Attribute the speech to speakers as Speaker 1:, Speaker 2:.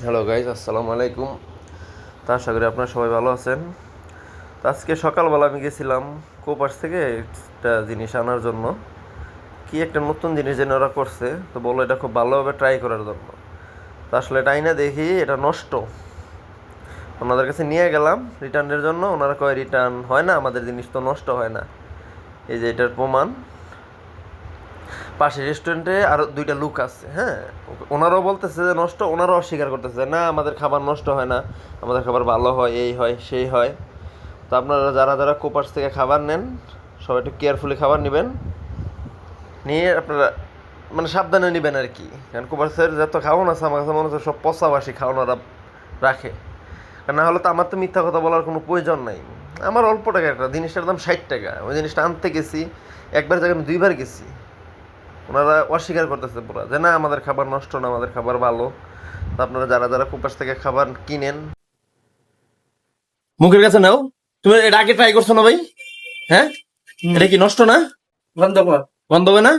Speaker 1: Hello guys, আসসালামু আলাইকুম। তা আশা করি আপনারা সবাই ভালো আছেন। তো আজকে সকালবেলা আমি গেছিলাম কোপার্স থেকে একটা জিনিস আনার জন্য। কি একটা নতুন জিনিস যেন ওরা করছে, তো বললো এটা খুব ভালোভাবে ট্রাই করার জন্য। তো আসলে এটা আইনা দেখি এটা নষ্ট। ওনাদের কাছে নিয়ে গেলাম রিটার্নের জন্য, ওনারা কয় রিটার্ন হয় না, আমাদের জিনিস তো নষ্ট হয় না। এই যে এটার প্রমাণ। পাশে রেস্টুরেন্টে আরও দুইটা লোক আছে, হ্যাঁ। ওনারাও বলতেছে যে নষ্ট, ওনারাও অস্বীকার করতেছে না আমাদের খাবার নষ্ট হয় না, আমাদের খাবার ভালো হয়, এই হয় সেই হয়। তো আপনারা যারা যারা কোপার্স থেকে খাবার নেন, সবাই একটু কেয়ারফুলি খাবার নেবেন, নিয়ে আপনারা মানে সাবধানে নেবেন আর কি। কারণ কোপার্সের যত খাওয়ান আছে আমার কাছে মনে হচ্ছে সব পচাবাসি খাওয়ান ওরা রাখে। আর না হলে তো আমার তো মিথ্যা কথা বলার কোনো প্রয়োজন নাই। আমার অল্প টাকা, একটা জিনিসটার দাম 60 টাকা, ওই জিনিসটা আনতে গেছি একবার জায়গায় আমি দুইবার গেছি। ওনারা অস্বীকার করতেছে পুরো যে না আমাদের খাবার নষ্ট না, আমাদের খাবার ভালো। তো আপনারা যারা যারা কোপাস থেকে খাবার কিনেন, মুখের কাছে নাও। তুমি এটা আগে ট্রাই করছো না ভাই? হ্যাঁ, এটা কি নষ্ট না?
Speaker 2: গন্ধ কর।
Speaker 1: গন্ধ হবে না?